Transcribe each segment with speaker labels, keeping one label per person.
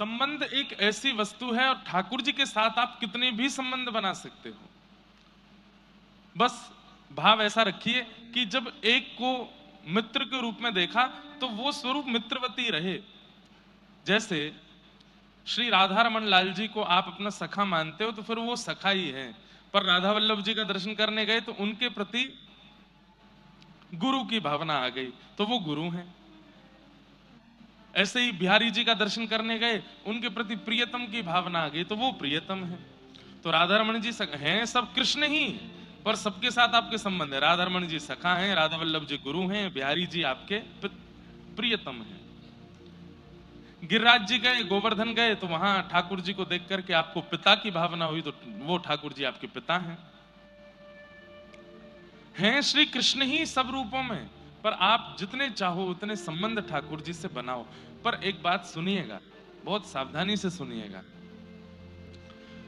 Speaker 1: संबंध एक ऐसी वस्तु है और ठाकुर जी के साथ आप कितने भी संबंध बना सकते हो। बस भाव ऐसा रखिए कि जब एक को मित्र के रूप में देखा तो वो स्वरूप मित्रवती रहे। जैसे श्री राधा रमन लाल जी को आप अपना सखा मानते हो तो फिर वो सखा ही है, पर राधा वल्लभ जी का दर्शन करने गए तो उनके प्रति गुरु की भावना आ गई तो वो गुरु हैं। ऐसे ही बिहारी जी का दर्शन करने गए, उनके प्रति प्रियतम की भावना आ गई तो वो प्रियतम है। तो राधा रमन जी हैं सब कृष्ण ही, पर सबके साथ आपके संबंध है। राधा रमन जी सखा हैं, राधा वल्लभ जी गुरु हैं, बिहारी जी आपके प्रियतम हैं। गिरिराज जी गए, गोवर्धन गए तो वहां ठाकुर जी को देख करके आपको पिता की भावना हुई तो वो ठाकुर जी आपके पिता हैं श्री कृष्ण ही सब रूपों में। पर आप जितने चाहो उतने संबंध ठाकुर जी से बनाओ। पर एक बात सुनिएगा, बहुत सावधानी से सुनिएगा।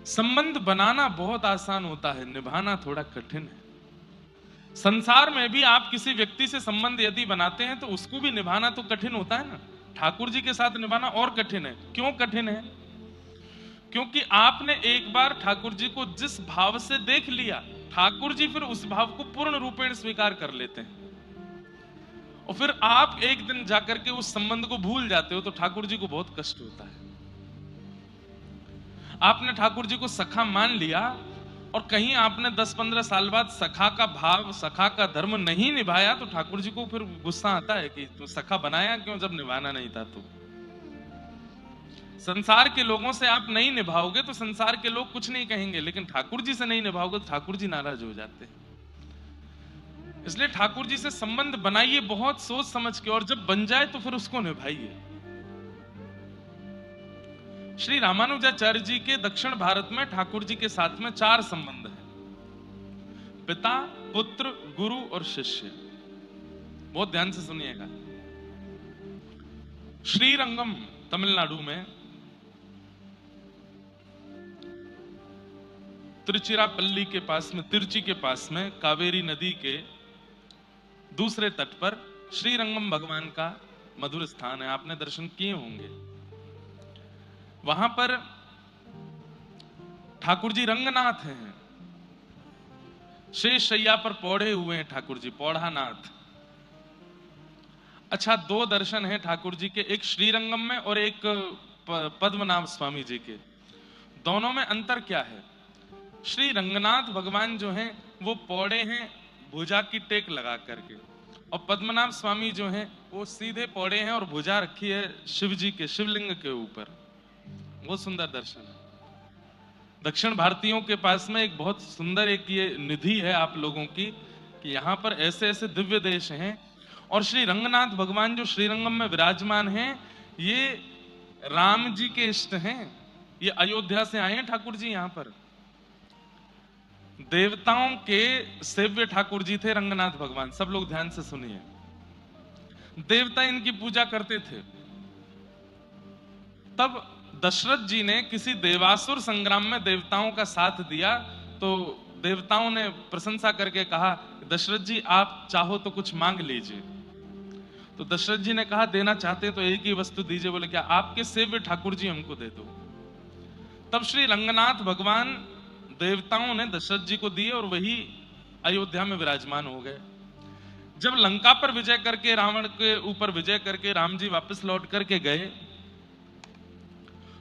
Speaker 1: संबंध बनाना बहुत आसान होता है, निभाना थोड़ा कठिन है। संसार में भी आप किसी व्यक्ति से संबंध यदि बनाते हैं तो उसको भी निभाना तो कठिन होता है ना। ठाकुर जी के साथ निभाना और कठिन है। क्यों कठिन है? क्योंकि आपने एक बार ठाकुर जी को जिस भाव से देख लिया, ठाकुर जी फिर उस भाव को पूर्ण रूपेण स्वीकार कर लेते हैं और फिर आप एक दिन जाकर के उस संबंध को भूल जाते हो तो ठाकुर जी को बहुत कष्ट होता है। आपने ठाकुर जी को सखा मान लिया और कहीं आपने 10-15 साल बाद सखा का भाव, सखा का धर्म नहीं निभाया तो ठाकुर जी को फिर गुस्सा आता है कि तू सखा बनाया क्यों जब निभाना नहीं था। तो संसार के लोगों से आप नहीं निभाओगे तो संसार के लोग कुछ नहीं कहेंगे, लेकिन ठाकुर जी से नहीं निभाओगे तो ठाकुर जी नाराज हो जाते हैं। इसलिए ठाकुर जी से संबंध बनाइए बहुत सोच समझ के, और जब बन जाए तो फिर उसको निभाइए। श्री रामानुजाचार्य जी के दक्षिण भारत में ठाकुर जी के साथ में 4 संबंध हैं: पिता, पुत्र, गुरु और शिष्य। बहुत ध्यान से सुनिएगा। श्रीरंगम तमिलनाडु में तिरुचिरापल्ली के पास में, तिरुचि के पास में कावेरी नदी के दूसरे तट पर श्रीरंगम भगवान का मधुर स्थान है। आपने दर्शन किए होंगे। वहां पर ठाकुर जी रंगनाथ हैं। शेष शैया पर पौड़े हुए हैं ठाकुर जी, पौड़ानाथ। अच्छा, 2 दर्शन हैं ठाकुर जी के, एक श्रीरंगम में और एक पद्मनाभ स्वामी जी के। दोनों में अंतर क्या है? श्री रंगनाथ भगवान जो हैं वो पौड़े हैं भुजा की टेक लगा करके, और पद्मनाभ स्वामी जो हैं वो सीधे पौड़े हैं और भुजा रखी है शिव जी के, शिवलिंग के ऊपर। वो सुंदर दर्शन है। दक्षिण भारतीयों के पास में एक बहुत सुंदर एक ये निधि है आप लोगों की कि यहाँ पर ऐसे ऐसे दिव्य देश हैं। और श्री रंगनाथ भगवान जो श्रीरंगम में विराजमान हैं, ये राम जी के इष्ट हैं। ये अयोध्या से आए हैं ठाकुर जी। यहाँ पर देवताओं के सेव्य ठाकुर जी थे रंगनाथ भगवान। सब लोग ध्यान से सुनिए। देवता इनकी पूजा करते थे। तब दशरथ जी ने किसी देवासुर संग्राम में देवताओं का साथ दिया तो देवताओं ने प्रशंसा करके कहा, दशरथ जी आप चाहो तो कुछ मांग लीजिए। तो दशरथ जी ने कहा, देना चाहते तो एक ही वस्तु दीजिए। बोले, क्या? आपके सेव्य ठाकुर जी हमको दे दो। तब श्री रंगनाथ भगवान देवताओं ने दशरथ जी को दिए और वही अयोध्या में विराजमान हो गए। जब लंका पर विजय करके, रावण के ऊपर विजय करके राम जी वापस लौट करके गए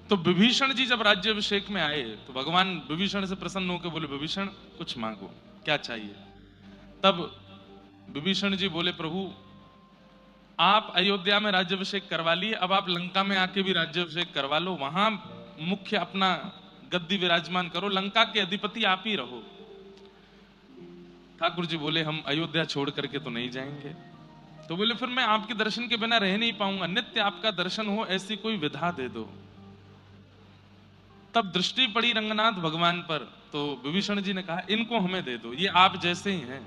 Speaker 1: तो विभीषण जी जब राज्याभिषेक में आए तो भगवान विभीषण से प्रसन्न होकर बोले, विभीषण कुछ मांगो, क्या चाहिए? तब विभीषण जी बोले, प्रभु आप अयोध्या में राज्याभिषेक करवा लिए, अब आप लंका में आके भी राज्याभिषेक करवा लो, वहां मुख्य अपना गद्दी विराजमान करो, लंका के अधिपति आप ही रहो। ठाकुर जी बोले, हम अयोध्या छोड़ करके तो नहीं जाएंगे। तो बोले, फिर मैं आपके दर्शन के बिना रह नहीं पाऊंगा, नित्य आपका दर्शन हो ऐसी कोई विधा दे दो। तब दृष्टि पड़ी रंगनाथ भगवान पर तो विभीषण जी ने कहा, इनको हमें दे दो, ये आप जैसे ही हैं।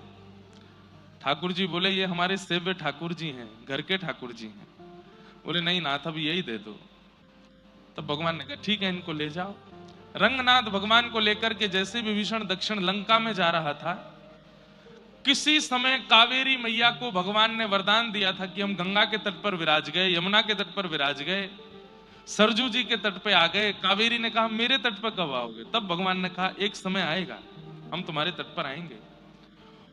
Speaker 1: ठाकुर जी बोले, ये हमारे सेव्य ठाकुर जी हैं, घर के ठाकुर जी हैं। बोले, नहीं नाथ अब यही दे दो। तब भगवान ने कहा, ठीक है इनको ले जाओ। रंगनाथ भगवान को लेकर के जैसे विभीषण दक्षिण लंका में जा रहा था, किसी समय कावेरी मैया को भगवान ने वरदान दिया था कि हम गंगा के तट पर विराज गए, यमुना के तट पर विराज गए सरजू जी के तट पे आ गए। कावेरी ने कहा मेरे तट पर कब आओगे? तब भगवान ने कहा एक समय आएगा हम तुम्हारे तट पर आएंगे।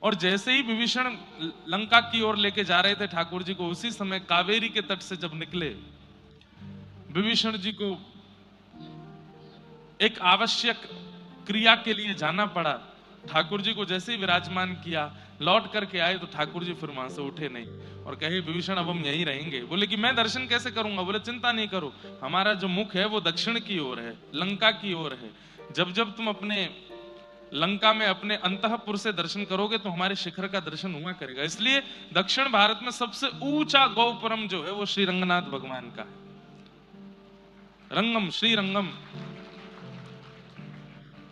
Speaker 1: और जैसे ही विभीषण लंका की ओर लेके जा रहे थे ठाकुर जी को, उसी समय कावेरी के तट से जब निकले, विभीषण जी को एक आवश्यक क्रिया के लिए जाना पड़ा। ठाकुर जी को जैसे ही विराजमान किया, लौट करके आए तो ठाकुर जी फिर वहां से उठे नहीं और कहे विभीषण अब हम यहीं रहेंगे। बोले कि मैं दर्शन कैसे करूंगा? बोले चिंता नहीं करो, हमारा जो मुख है वो दक्षिण की ओर है, लंका की ओर है। जब जब तुम अपने लंका में अपने अंतःपुर से दर्शन करोगे तो हमारे शिखर का दर्शन हुआ करेगा। इसलिए दक्षिण भारत में सबसे ऊंचा गौपुरम जो है वो श्री रंगनाथ भगवान का है। रंगम, श्री रंगम।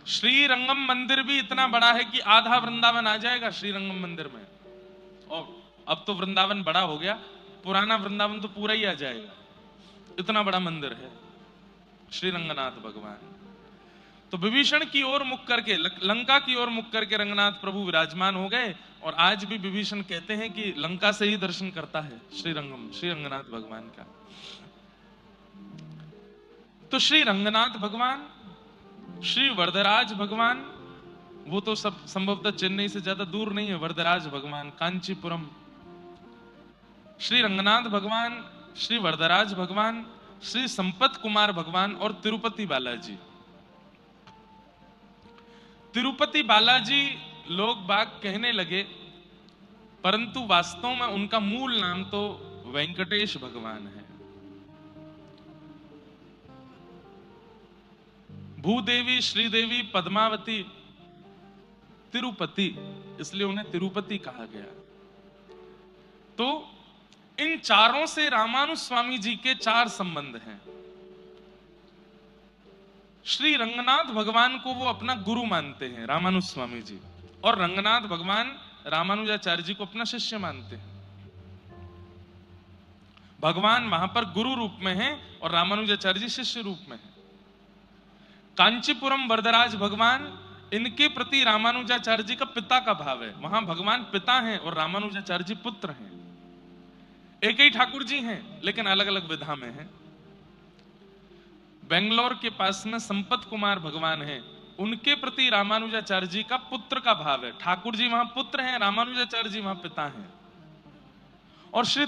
Speaker 1: श्री रंगम मंदिर भी इतना बड़ा है कि आधा वृंदावन आ जाएगा श्री रंगम मंदिर में। और अब तो वृंदावन बड़ा हो गया, पुराना वृंदावन तो पूरा ही आ जाएगा, इतना बड़ा मंदिर है श्री रंगनाथ भगवान। तो विभीषण की ओर मुख करके, लंका की ओर मुख करके रंगनाथ प्रभु विराजमान हो गए। और आज भी विभीषण कहते हैं कि लंका से ही दर्शन करता है श्री रंगम, श्री रंगनाथ भगवान का। तो श्री रंगनाथ भगवान, श्री वरदराज भगवान, वो तो सब संभवतः चेन्नई से ज्यादा दूर नहीं है। वरदराज भगवान, कांचीपुरम, श्री रंगनाथ भगवान, श्री वरदराज भगवान, श्री संपत कुमार भगवान और तिरुपति बालाजी। तिरुपति बालाजी लोग बाग कहने लगे, परंतु वास्तव में उनका मूल नाम तो वेंकटेश भगवान है। भूदेवी, श्रीदेवी, पद्मावती, तिरुपति, इसलिए उन्हें तिरुपति कहा गया। तो इन चारों से रामानुज स्वामी जी के चार संबंध हैं। श्री रंगनाथ भगवान को वो अपना गुरु मानते हैं रामानुज स्वामी जी, और रंगनाथ भगवान रामानुजाचार्य जी को अपना शिष्य मानते हैं। भगवान वहां पर गुरु रूप में हैं और रामानुजाचार्य जी शिष्य रूप में हैं। कांचीपुरम वरदराज भगवान, इनके प्रति रामानुजाचार्य जी का पिता का भाव है। वहां भगवान पिता हैं और रामानुजाचार्य जी पुत्र हैं। एक ही ठाकुर जी हैं लेकिन अलग अलग विधा में हैं। बेंगलोर के पास में संपत कुमार भगवान हैं, उनके प्रति रामानुजाचार्य जी का पुत्र का भाव है। ठाकुर जी वहां पुत्र हैं, रामानुजाचार्य जी वहां पिता हैं। और श्री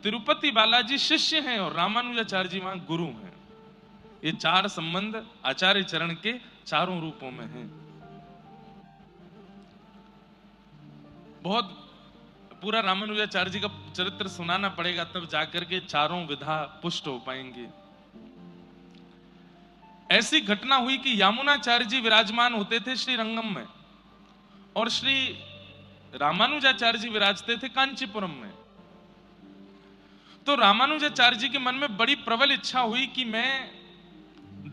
Speaker 1: तिरुपति बालाजी शिष्य हैं और रामानुजाचार्य जी वहां गुरु हैं। ये चार संबंध आचार्य चरण के चारों रूपों में हैं। बहुत पूरा रामानुजाचार्य जी का चरित्र सुनाना पड़ेगा, तब जाकर के चारों विधा पुष्ट हो पाएंगे। ऐसी घटना हुई कि यामुनाचार्य जी विराजमान होते थे श्री रंगम में और श्री रामानुजाचार्य जी विराजते थे कांचीपुरम में। तो रामानुजाचार्य जी के मन में बड़ी प्रबल इच्छा हुई कि मैं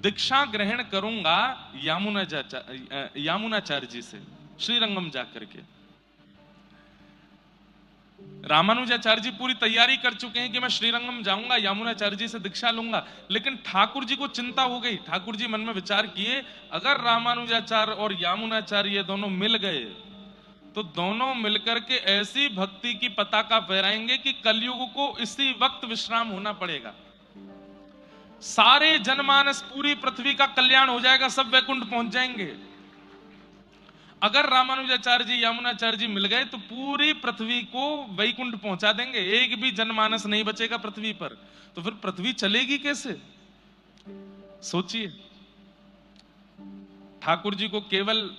Speaker 1: दीक्षा ग्रहण करूंगा यामुनाचार्य जी से श्रीरंगम जाकर के। रामानुजाचार्य जी पूरी तैयारी कर चुके हैं कि मैं श्रीरंगम जाऊंगा, यामुनाचार्य जी से दीक्षा लूंगा। लेकिन ठाकुर जी को चिंता हो गई। ठाकुर जी मन में विचार किए, अगर रामानुजाचार्य और यामुनाचार्य ये दोनों मिल गए तो दोनों मिलकर के ऐसी भक्ति की पताका फहराएंगे कि कलयुग को इसी वक्त विश्राम होना पड़ेगा। सारे जनमानस, पूरी पृथ्वी का कल्याण हो जाएगा, सब वैकुंठ पहुंच जाएंगे। अगर रामानुजाचार्य जी यामुनाचार्य जी मिल गए तो पूरी पृथ्वी को वैकुंठ पहुंचा देंगे, एक भी जनमानस नहीं बचेगा पृथ्वी पर। तो फिर पृथ्वी चलेगी कैसे? सोचिए। ठाकुर जी को केवल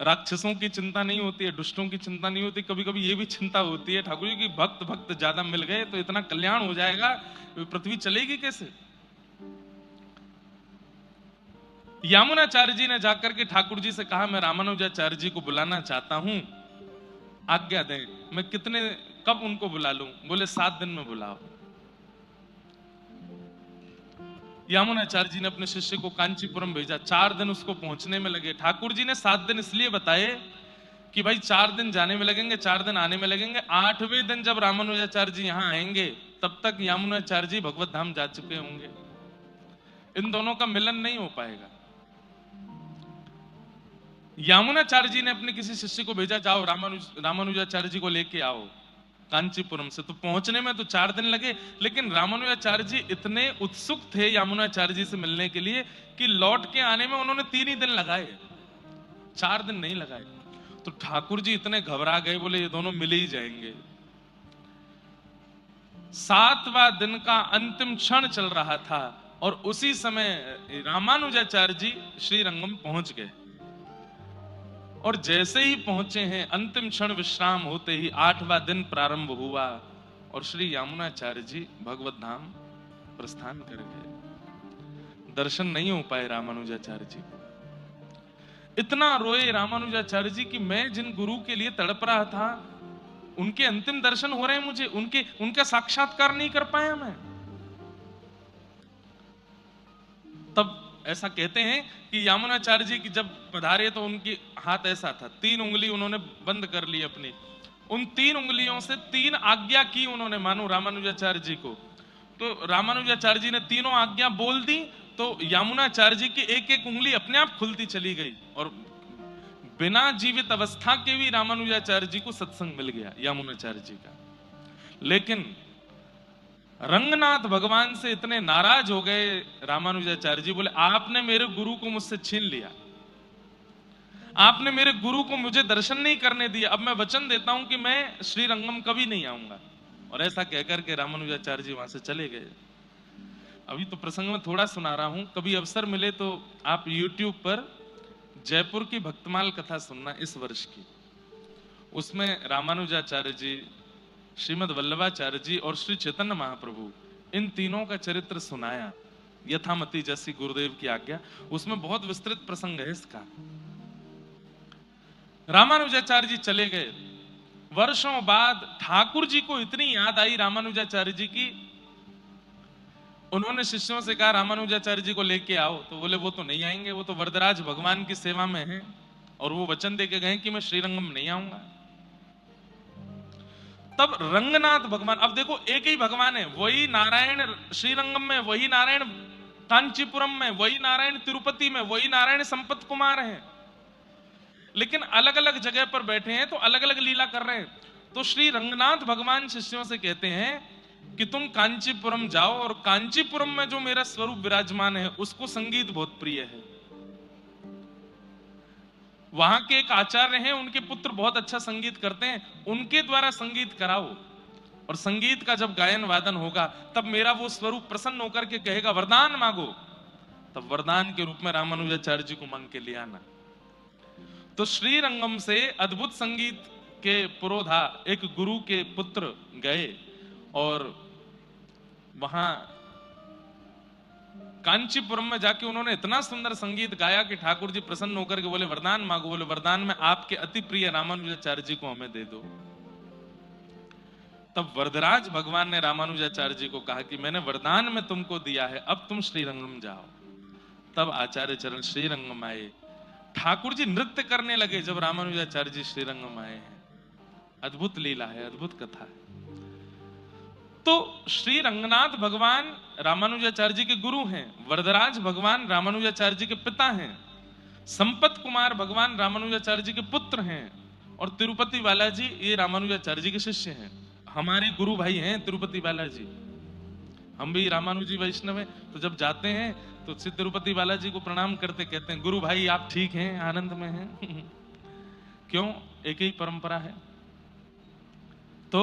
Speaker 1: राक्षसों की चिंता नहीं होती है, दुष्टों की चिंता नहीं होती, कभी कभी ये भी चिंता होती है ठाकुर जी की भक्त ज्यादा मिल गए तो इतना कल्याण हो जाएगा, पृथ्वी चलेगी कैसे? यामुनाचार्य जी ने जाकर के ठाकुर जी से कहा, मैं रामानुजाचार्य जी को बुलाना चाहता हूं, आज्ञा दें। मैं कब उनको बुला लूं? बोले 7 दिन में बुलाओ। यामुनाचार्य जी ने अपने शिष्य को कांचीपुरम भेजा। 4 दिन उसको पहुंचने में लगे। ठाकुर जी ने 7 दिन इसलिए बताए कि भाई 4 दिन जाने में लगेंगे, 4 दिन आने में लगेंगे। 8वें दिन जब रामानुजाचार्य जी यहां आएंगे तब तक यामुनाचार्य जी भगवत धाम जा चुके होंगे। इन दोनों का मिलन नहीं हो पाएगा। यामुनाचार्य जी ने अपने किसी शिष्य को भेजा, जाओ रामानुजाचार्य जी को लेके आओ। कांचीपुरम से। तो पहुंचने में तो 4 दिन लगे, लेकिन रामानुजाचार्य जी इतने उत्सुक थे यमुनाचार्य जी से मिलने के लिए कि लौट के आने में उन्होंने 3 ही दिन लगाए, 4 दिन नहीं लगाए। तो ठाकुर जी इतने घबरा गए, बोले ये दोनों मिल ही जाएंगे। 7वां दिन का अंतिम क्षण चल रहा था और उसी समय रामानुजाचार्य जी श्रीरंगम पहुंच गए। और जैसे ही पहुंचे हैं, अंतिम क्षण विश्राम होते ही 8वां दिन प्रारंभ हुआ और श्री यमुनाचार्य जी भगवत धाम प्रस्थान कर गए। दर्शन नहीं हो पाए रामानुजाचार्य जी। इतना रोए रामानुजाचार्य जी कि मैं जिन गुरु के लिए तड़प रहा था, उनके अंतिम दर्शन हो रहे हैं मुझे, उनका साक्षात्कार नहीं कर पाया मैं। तब ऐसा कहते हैं कि यमुनाचार्य जी की जब पधारे तो उनकी हाथ ऐसा था, 3 उंगली उन्होंने बंद कर ली अपनी, उन 3 उंगलियों से 3 आज्ञा की उन्होंने मानो रामानुजाचार्य जी को। तो रामानुजाचार्य जी ने तीनों आज्ञा बोल दी तो यमुनाचार्य जी की एक एक उंगली अपने आप खुलती चली गई और बिना जीवित अवस्था के भी रामानुजाचार्य जी को सत्संग मिल गया यमुनाचार्य जी का। लेकिन रंगनाथ भगवान से इतने नाराज हो गए रामानुजाचार्य जी, बोले आपने मेरे गुरु को मुझसे छीन लिया, आपने मेरे गुरु को मुझे दर्शन नहीं करने दिया, अब मैं वचन देता हूं कि मैं श्रीरंगम कभी नहीं आऊंगा। और ऐसा कहकर के रामानुजाचार्य जी वहां से चले गए। अभी तो प्रसंग में थोड़ा सुना रहा हूं, कभी अवसर मिले तो आप YouTube पर जयपुर की भक्तमाल कथा सुनना इस वर्ष की। उसमें रामानुजाचार्य जी, श्रीमद वल्लभाचार्य जी और श्री चैतन्य महाप्रभु, इन तीनों का चरित्र सुनाया यथामति जैसी गुरुदेव की आज्ञा। उसमें बहुत विस्तृत प्रसंग है इसका। रामानुजाचार्य जी चले गए। वर्षों बाद ठाकुर जी को इतनी याद आई रामानुजाचार्य जी की, उन्होंने शिष्यों से कहा रामानुजाचार्य जी को लेके आओ। तो बोले वो तो नहीं आएंगे, वो तो वरदराज भगवान की सेवा में हैं और वो वचन दे के गए कि मैं श्रीरंगम नहीं आऊंगा। तब रंगनाथ भगवान, अब देखो एक ही भगवान है, वही नारायण श्रीरंगम में, वही नारायण कांचीपुरम में, वही नारायण तिरुपति में, वही नारायण संपत कुमार है, लेकिन अलग अलग जगह पर बैठे हैं तो अलग अलग लीला कर रहे हैं। तो श्री रंगनाथ भगवान शिष्यों से कहते हैं कि तुम कांचीपुरम जाओ और कांचीपुरम में जो मेरा स्वरूप विराजमान है उसको संगीत बहुत प्रिय है। वहां के एक आचार्य हैं, उनके पुत्र बहुत अच्छा संगीत करते हैं, उनके द्वारा संगीत कराओ और संगीत का जब गायन वादन होगा तब मेरा वो स्वरूप प्रसन्न होकर के कहेगा वरदान मांगो, तब वरदान के रूप में रामानुजाचार्य जी को मांग के ले आना। तो श्रीरंगम से अद्भुत संगीत के पुरोधा एक गुरु के पुत्र गए और वहां कांचीपुरम में जाके उन्होंने इतना सुंदर संगीत गाया कि ठाकुर जी प्रसन्न होकर के बोले वरदान मांगो। बोले वरदान में आपके अति प्रिय रामानुजाचार्य जी को हमें दे दो। तब वरदराज भगवान ने रामानुजाचार्य जी को कहा कि मैंने वरदान में तुमको दिया है, अब तुम श्रीरंगम जाओ। तब आचार्य चरण श्रीरंगम आए। ठाकुर जी नृत्य करने लगे जब रामानुजाचार्य जी श्रीरंगम आए हैं। अद्भुत लीला है, अद्भुत कथा है। तो श्री रंगनाथ भगवान रामानुजाचार्य जी के गुरु हैं, वरदराज भगवान रामानुजाचार्य जी के पिता हैं, संपत कुमार भगवान रामानुजाचार्य जी के पुत्र हैं और तिरुपति बालाजी ये रामानुजाचार्य जी के शिष्य हैं। हमारे गुरु भाई हैं तिरुपति बालाजी, हम भी रामानुजी वैष्णव हैं। तो जब जाते हैं तो श्री तिरुपति बालाजी को प्रणाम करते कहते हैं गुरु भाई आप ठीक हैं, आनंद में हैं? क्यों? एक ही परंपरा है। तो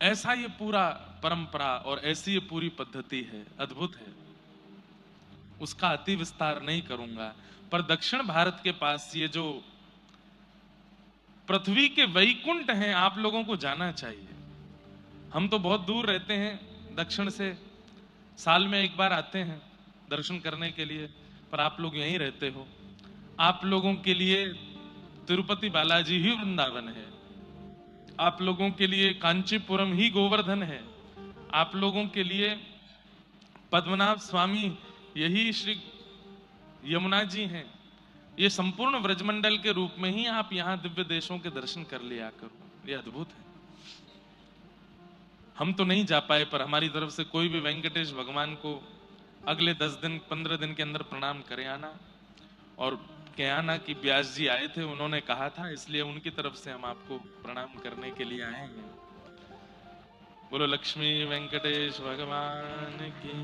Speaker 1: ऐसा ये पूरा परंपरा और ऐसी ये पूरी पद्धति है, अद्भुत है। उसका अति विस्तार नहीं करूंगा, पर दक्षिण भारत के पास ये जो पृथ्वी के वैकुंठ हैं, आप लोगों को जाना चाहिए। हम तो बहुत दूर रहते हैं दक्षिण से, साल में एक बार आते हैं दर्शन करने के लिए, पर आप लोग यहीं रहते हो। आप लोगों के लिए तिरुपति बालाजी ही वृंदावन है, आप लोगों के लिए कांचीपुरम ही गोवर्धन है, आप लोगों के लिए पद्मनाभ स्वामी यही श्री यमुना जी हैं। ये संपूर्ण व्रजमंडल के रूप में ही आप यहाँ दिव्य देशों के दर्शन कर लिया करो। ये अद्भुत है। हम तो नहीं जा पाए, पर हमारी तरफ से कोई भी वेंकटेश भगवान को अगले 10 दिन 15 दिन के अंदर प्रणाम करे आना। और क्या ना कि व्यास जी आए थे, उन्होंने कहा था, इसलिए उनकी तरफ से हम आपको प्रणाम करने के लिए आए हैं। बोलो लक्ष्मी वेंकटेश भगवान की